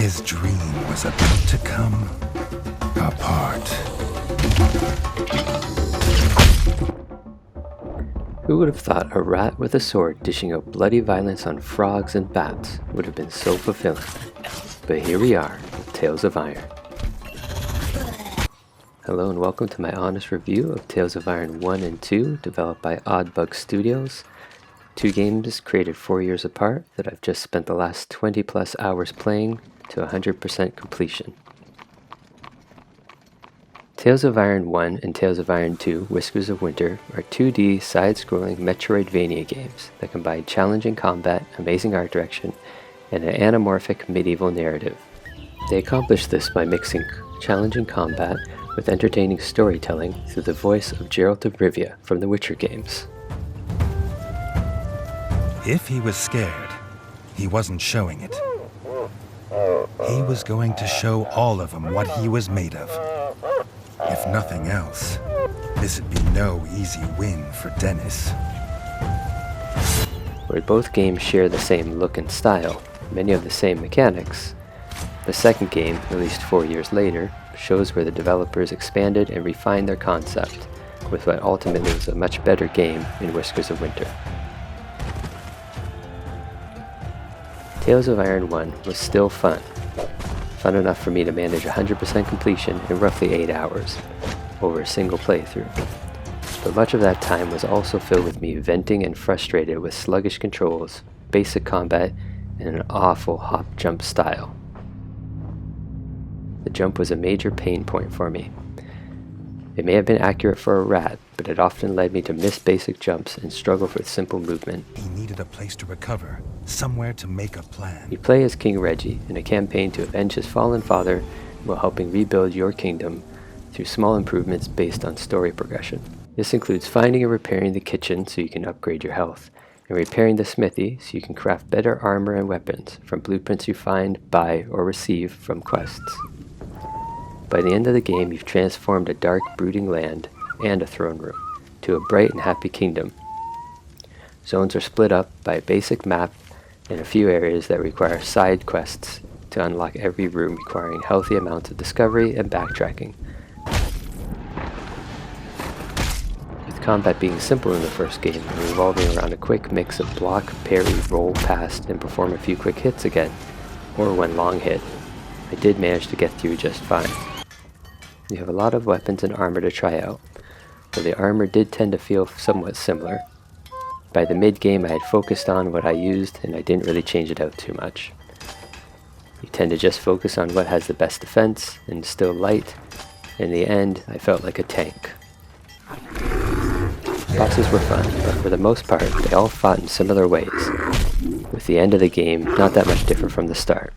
His dream was about to come apart. Who would have thought a rat with a sword dishing out bloody violence on frogs and bats would have been so fulfilling? But here we are, with Tales of Iron. Hello and welcome to my honest review of Tales of Iron 1 and 2, developed by Oddbug Studios. Two games created 4 years apart that I've just spent the last 20 plus hours playing to 100% completion. Tales of Iron 1 and Tales of Iron 2, Whiskers of Winter, are 2D side-scrolling Metroidvania games that combine challenging combat, amazing art direction, and an anamorphic medieval narrative. They accomplish this by mixing challenging combat with entertaining storytelling through the voice of Geralt of Rivia from the Witcher games. If he was scared, he wasn't showing it. He was going to show all of them what he was made of. If nothing else, this would be no easy win for Dennis. Where both games share the same look and style, many of the same mechanics, the second game, released 4 years later, shows where the developers expanded and refined their concept, with what ultimately was a much better game in Whiskers of Winter. Tales of Iron 1 was still fun enough for me to manage 100% completion in roughly 8 hours, over a single playthrough. But much of that time was also filled with me venting and frustrated with sluggish controls, basic combat, and an awful hop-jump style. The jump was a major pain point for me. It may have been accurate for a rat, but it often led me to miss basic jumps and struggle with simple movement. He needed a place to recover, somewhere to make a plan. You play as King Reggie in a campaign to avenge his fallen father while helping rebuild your kingdom through small improvements based on story progression. This includes finding and repairing the kitchen so you can upgrade your health, and repairing the smithy so you can craft better armor and weapons from blueprints you find, buy, or receive from quests. By the end of the game, you've transformed a dark, brooding land and a throne room to a bright and happy kingdom. Zones are split up by a basic map and a few areas that require side quests to unlock every room, requiring healthy amounts of discovery and backtracking. With combat being simple in the first game and revolving around a quick mix of block, parry, roll past, and perform a few quick hits again, or one long hit, I did manage to get through just fine. You have a lot of weapons and armor to try out, though the armor did tend to feel somewhat similar. By the mid-game I had focused on what I used and I didn't really change it out too much. You tend to just focus on what has the best defense and is still light. In the end, I felt like a tank. Bosses were fun, but for the most part they all fought in similar ways, with the end of the game not that much different from the start.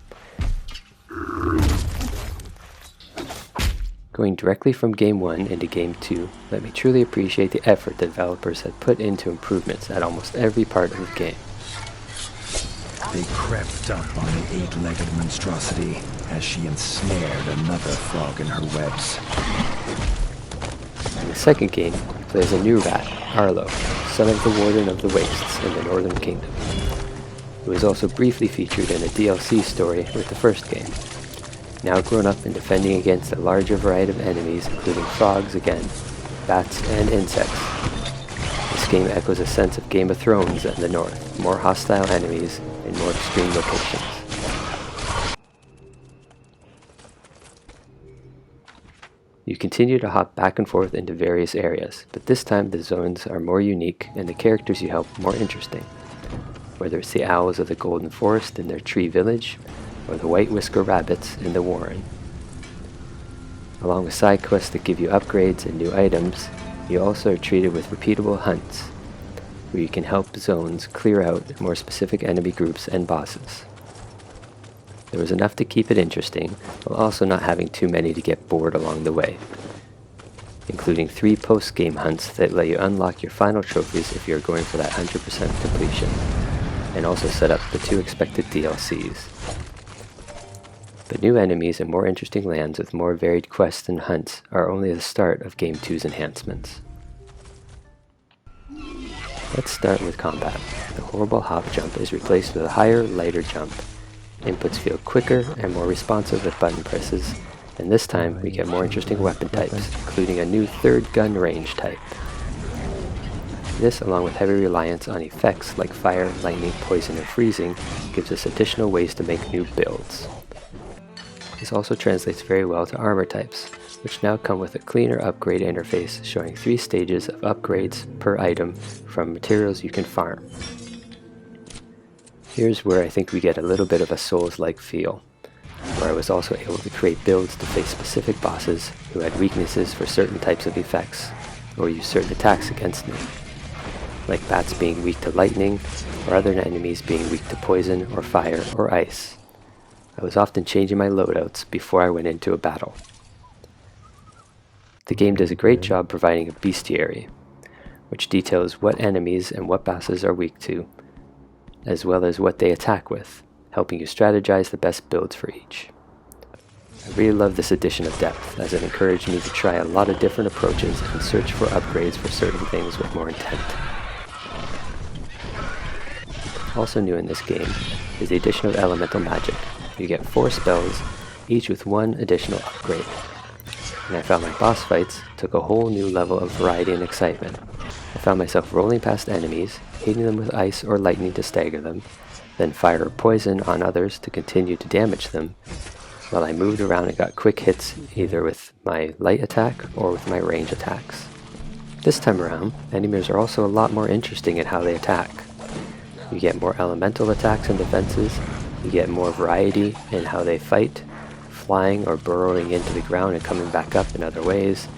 Going directly from Game 1 into Game 2 let me truly appreciate the effort the developers had put into improvements at almost every part of the game. They crept up on the 8-legged monstrosity as she ensnared another frog in her webs. In the second game, you play as a new rat, Arlo, son of the Warden of the Wastes in the Northern Kingdom. It was also briefly featured in a DLC story with the first game. Now grown up and defending against a larger variety of enemies, including frogs again, bats, and insects. This game echoes a sense of Game of Thrones in the north, more hostile enemies and more extreme locations. You continue to hop back and forth into various areas, but this time the zones are more unique and the characters you help more interesting. Whether it's the owls of the Golden Forest in their tree village, or the white whisker rabbits in the warren. Along with side quests that give you upgrades and new items, you also are treated with repeatable hunts, where you can help zones clear out more specific enemy groups and bosses. There was enough to keep it interesting, while also not having too many to get bored along the way, including 3 post-game hunts that let you unlock your final trophies if you're going for that 100% completion, and also set up the 2 expected DLCs. But new enemies and more interesting lands with more varied quests and hunts are only the start of Game 2's enhancements. Let's start with combat. The horrible hop jump is replaced with a higher, lighter jump, Inputs feel quicker and more responsive with button presses, and this time we get more interesting weapon types, including a new third gun range type. This, along with heavy reliance on effects like fire, lightning, poison, and freezing, gives us additional ways to make new builds. This also translates very well to armor types, which now come with a cleaner upgrade interface showing 3 stages of upgrades per item from materials you can farm. Here's where I think we get a little bit of a Souls-like feel, where I was also able to create builds to face specific bosses who had weaknesses for certain types of effects, or use certain attacks against me, like bats being weak to lightning, or other enemies being weak to poison or fire or ice. I was often changing my loadouts before I went into a battle. The game does a great job providing a bestiary, which details what enemies and what bosses are weak to, as well as what they attack with, helping you strategize the best builds for each. I really love this addition of depth, as it encouraged me to try a lot of different approaches and search for upgrades for certain things with more intent. Also new in this game is the addition of elemental magic. You get 4 spells, each with 1 additional upgrade. And I found my boss fights took a whole new level of variety and excitement. I found myself rolling past enemies, hitting them with ice or lightning to stagger them, then fire or poison on others to continue to damage them, while I moved around and got quick hits either with my light attack or with my range attacks. This time around, enemies are also a lot more interesting in how they attack. You get more elemental attacks and defenses, you get more variety in how they fight, flying or burrowing into the ground and coming back up in other ways,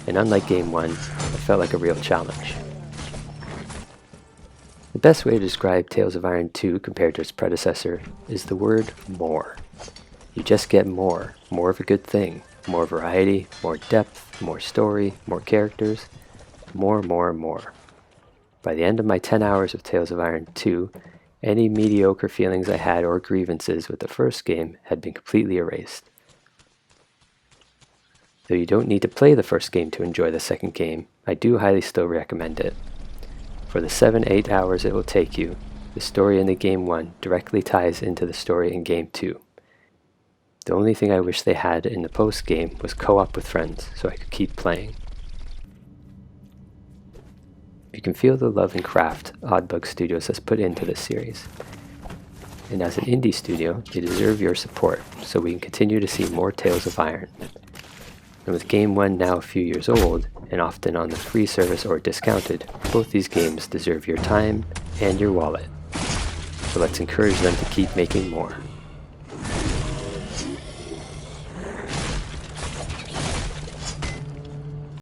and unlike Game 1, it felt like a real challenge. The best way to describe Tales of Iron 2 compared to its predecessor is the word more. You just get more of a good thing, more variety, more depth, more story, more characters, more. By the end of my 10 hours of Tales of Iron 2, any mediocre feelings I had or grievances with the first game had been completely erased. Though you don't need to play the first game to enjoy the second game, I do highly still recommend it. For the 7-8 hours it will take you, the story in the Game 1 directly ties into the story in Game 2. The only thing I wish they had in the post-game was co-op with friends, so I could keep playing. You can feel the love and craft Oddbug Studios has put into this series. And as an indie studio, they deserve your support, so we can continue to see more Tales of Iron. And with Game 1 now a few years old, and often on the free service or discounted, both these games deserve your time and your wallet. So let's encourage them to keep making more.